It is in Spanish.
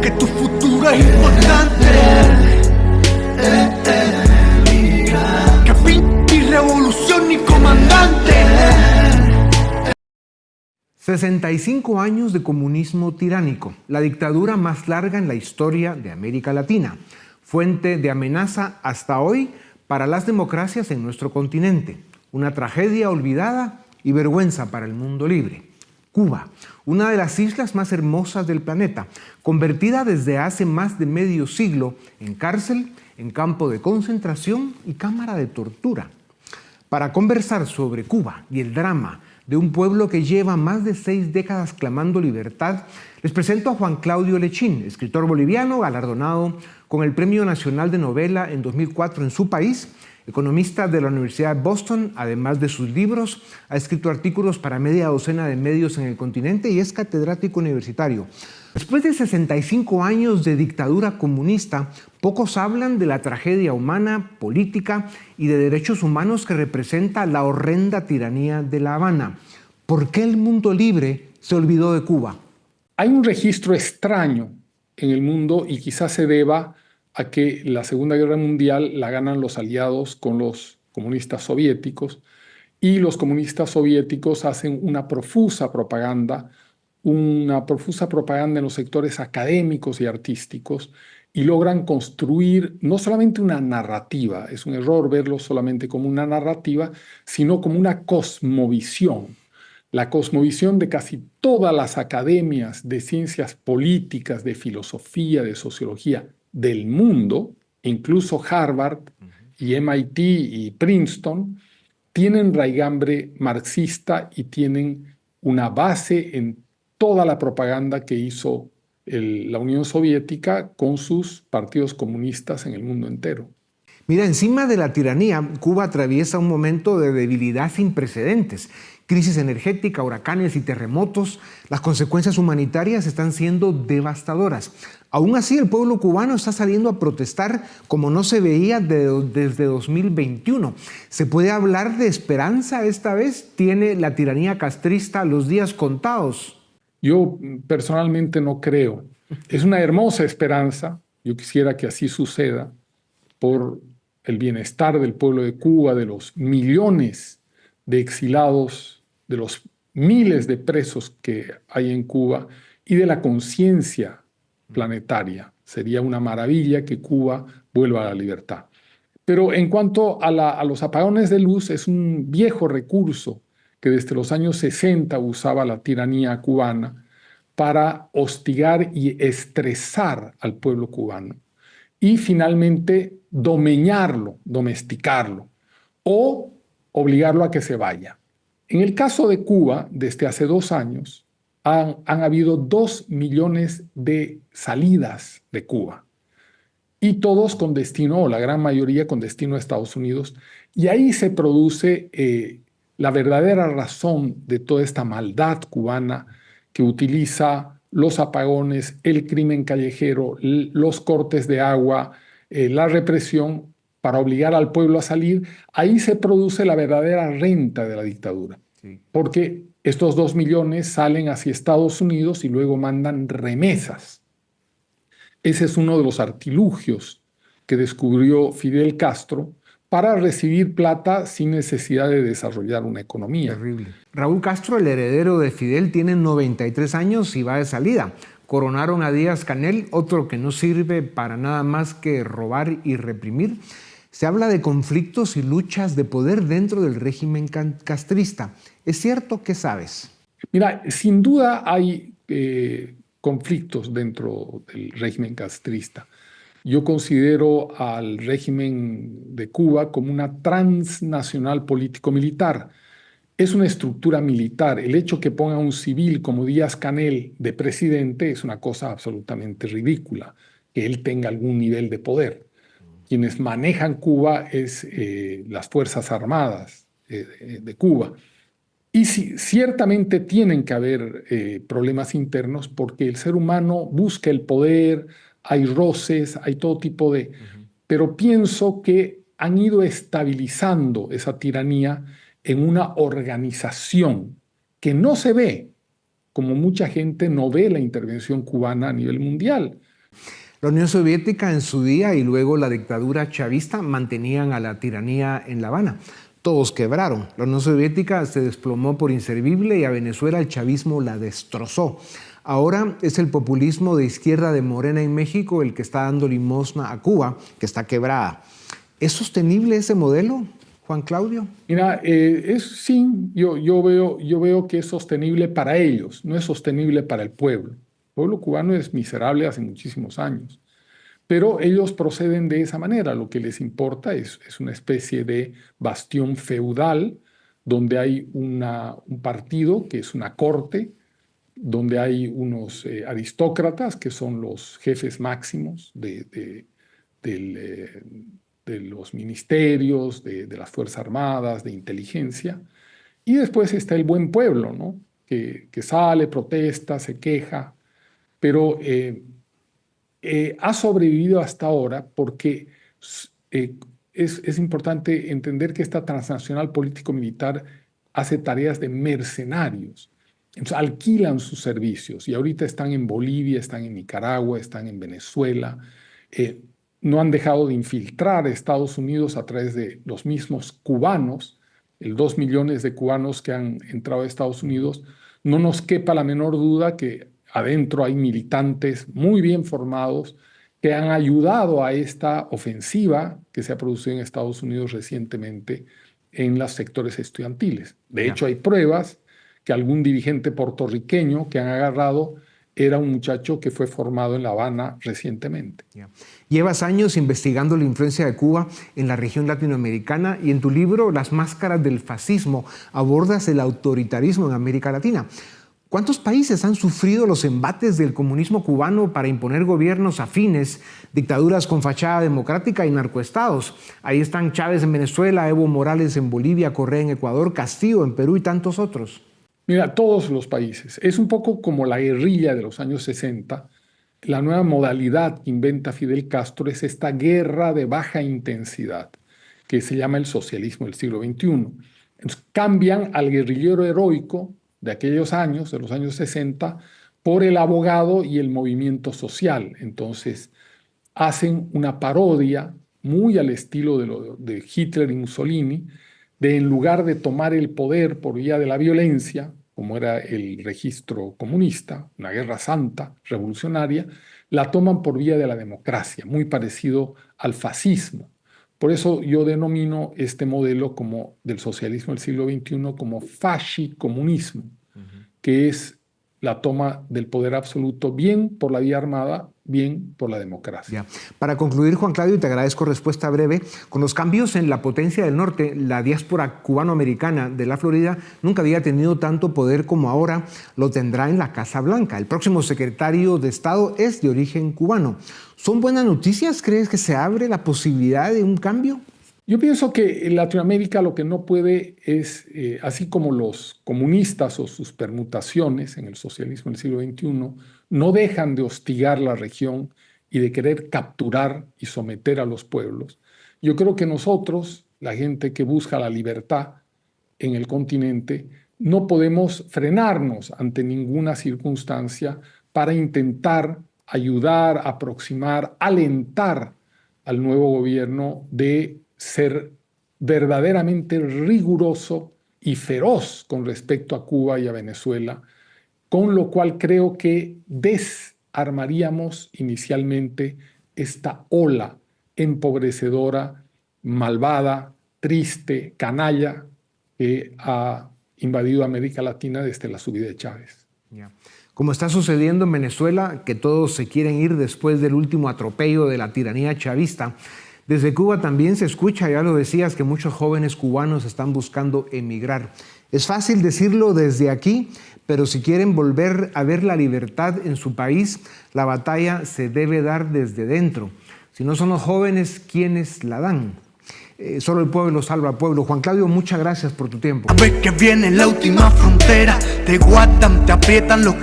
que tu futuro es importante. Ni revolución ni comandante. 65 años de comunismo tiránico, la dictadura más larga en la historia de América Latina, fuente de amenaza hasta hoy para las democracias en nuestro continente, una tragedia olvidada y vergüenza para el mundo libre. Cuba, una de las islas más hermosas del planeta, convertida desde hace más de medio siglo en cárcel, en campo de concentración y cámara de tortura. Para conversar sobre Cuba y el drama de un pueblo que lleva más de 6 décadas clamando libertad, les presento a Juan Claudio Lechín, escritor boliviano galardonado con el Premio Nacional de Novela en 2004 en su país, economista de la Universidad de Boston. Además de sus libros, ha escrito artículos para media docena de medios en el continente y es catedrático universitario. Después de 65 años de dictadura comunista, pocos hablan de la tragedia humana, política y de derechos humanos que representa la horrenda tiranía de La Habana. ¿Por qué el mundo libre se olvidó de Cuba? Hay un registro extraño en el mundo y quizás se deba a que la Segunda Guerra Mundial la ganan los aliados con los comunistas soviéticos y los comunistas soviéticos hacen una profusa propaganda en los sectores académicos y artísticos y logran construir no solamente una narrativa, es un error verlo solamente como una narrativa, sino como una cosmovisión. La cosmovisión de casi todas las academias de ciencias políticas, de filosofía, de sociología del mundo, incluso Harvard y MIT y Princeton, tienen raigambre marxista y tienen una base en toda la propaganda que hizo la Unión Soviética con sus partidos comunistas en el mundo entero. Mira, encima de la tiranía, Cuba atraviesa un momento de debilidad sin precedentes. Crisis energética, huracanes y terremotos, las consecuencias humanitarias están siendo devastadoras. Aún así, el pueblo cubano está saliendo a protestar como no se veía desde 2021. ¿Se puede hablar de esperanza esta vez? ¿Tiene la tiranía castrista los días contados? Yo personalmente no creo. Es una hermosa esperanza. Yo quisiera que así suceda por el bienestar del pueblo de Cuba, de los millones de exilados, de los miles de presos que hay en Cuba y de la conciencia planetaria. Sería una maravilla que Cuba vuelva a la libertad. Pero en cuanto a los apagones de luz, es un viejo recurso que desde los años 60 usaba la tiranía cubana para hostigar y estresar al pueblo cubano y finalmente domeñarlo, domesticarlo o obligarlo a que se vaya. En el caso de Cuba, desde hace 2 años, han habido 2 millones de salidas de Cuba y todos con destino, o la gran mayoría con destino a Estados Unidos, y ahí se produce la verdadera razón de toda esta maldad cubana que utiliza los apagones, el crimen callejero, los cortes de agua, la represión para obligar al pueblo a salir. Ahí se produce la verdadera renta de la dictadura, porque estos 2 millones salen hacia Estados Unidos y luego mandan remesas. Ese es uno de los artilugios que descubrió Fidel Castro para recibir plata sin necesidad de desarrollar una economía. Terrible. Raúl Castro, el heredero de Fidel, tiene 93 años y va de salida. Coronaron a Díaz-Canel, otro que no sirve para nada más que robar y reprimir. Se habla de conflictos y luchas de poder dentro del régimen castrista. ¿Es cierto? ¿Qué sabes? Mira, sin duda hay conflictos dentro del régimen castrista. Yo considero al régimen de Cuba como una transnacional político-militar. Es una estructura militar. El hecho que ponga un civil como Díaz-Canel de presidente es una cosa absolutamente ridícula, que él tenga algún nivel de poder. Quienes manejan Cuba es las Fuerzas Armadas de Cuba. Y sí, ciertamente tienen que haber problemas internos porque el ser humano busca el poder, hay roces, hay todo tipo de... Pero pienso que han ido estabilizando esa tiranía en una organización que no se ve, como mucha gente no ve la intervención cubana a nivel mundial. La Unión Soviética en su día y luego la dictadura chavista mantenían a la tiranía en La Habana. Todos quebraron. La Unión Soviética se desplomó por inservible y a Venezuela el chavismo la destrozó. Ahora es el populismo de izquierda de Morena en México el que está dando limosna a Cuba, que está quebrada. ¿Es sostenible ese modelo, Juan Claudio? Mira, sí, yo veo que es sostenible para ellos, no es sostenible para el pueblo. El pueblo cubano es miserable hace muchísimos años, pero ellos proceden de esa manera. Lo que les importa es una especie de bastión feudal donde hay un partido que es una corte, donde hay unos aristócratas que son los jefes máximos de los ministerios, de las Fuerzas Armadas, de inteligencia, y después está el buen pueblo, ¿no? que sale, protesta, se queja, pero ha sobrevivido hasta ahora porque es importante entender que esta transnacional político-militar hace tareas de mercenarios. Entonces, alquilan sus servicios y ahorita están en Bolivia, están en Nicaragua, están en Venezuela. No han dejado de infiltrar a Estados Unidos a través de los mismos cubanos, el 2 millones de cubanos que han entrado a Estados Unidos. No nos quepa la menor duda que adentro hay militantes muy bien formados que han ayudado a esta ofensiva que se ha producido en Estados Unidos recientemente en los sectores estudiantiles. De hecho, hay pruebas que algún dirigente puertorriqueño que han agarrado era un muchacho que fue formado en La Habana recientemente. Llevas años investigando la influencia de Cuba en la región latinoamericana y en tu libro Las máscaras del fascismo abordas el autoritarismo en América Latina. ¿Cuántos países han sufrido los embates del comunismo cubano para imponer gobiernos afines, dictaduras con fachada democrática y narcoestados? Ahí están Chávez en Venezuela, Evo Morales en Bolivia, Correa en Ecuador, Castillo en Perú y tantos otros. Mira, todos los países. Es un poco como la guerrilla de los años 60. La nueva modalidad que inventa Fidel Castro es esta guerra de baja intensidad, que se llama el socialismo del siglo XXI. Entonces, cambian al guerrillero heroico de aquellos años, de los años 60, por el abogado y el movimiento social. Entonces, hacen una parodia muy al estilo de Hitler y Mussolini, de en lugar de tomar el poder por vía de la violencia, como era el registro comunista, una guerra santa, revolucionaria, la toman por vía de la democracia, muy parecido al fascismo. Por eso yo denomino este modelo como del socialismo del siglo XXI como fascicomunismo, que es la toma del poder absoluto bien por la vía armada, bien por la democracia. Para concluir, Juan Claudio, y te agradezco respuesta breve, con los cambios en la potencia del norte, la diáspora cubano-americana de la Florida nunca había tenido tanto poder como ahora lo tendrá en la Casa Blanca. El próximo secretario de Estado es de origen cubano. ¿Son buenas noticias? ¿Crees que se abre la posibilidad de un cambio? Yo pienso que en Latinoamérica lo que no puede es, así como los comunistas o sus permutaciones en el socialismo del siglo XXI, no dejan de hostigar la región y de querer capturar y someter a los pueblos. Yo creo que nosotros, la gente que busca la libertad en el continente, no podemos frenarnos ante ninguna circunstancia para intentar ayudar, aproximar, alentar al nuevo gobierno de ser verdaderamente riguroso y feroz con respecto a Cuba y a Venezuela, con lo cual creo que desarmaríamos inicialmente esta ola empobrecedora, malvada, triste, canalla que ha invadido América Latina desde la subida de Chávez. Como está sucediendo en Venezuela, que todos se quieren ir después del último atropello de la tiranía chavista, desde Cuba también se escucha, ya lo decías, que muchos jóvenes cubanos están buscando emigrar. Es fácil decirlo desde aquí, pero si quieren volver a ver la libertad en su país, la batalla se debe dar desde dentro. Si no son los jóvenes quienes la dan. Solo el pueblo salva al pueblo. Juan Claudio, muchas gracias por tu tiempo. Ves que viene la última frontera, te guardan, te aprietan los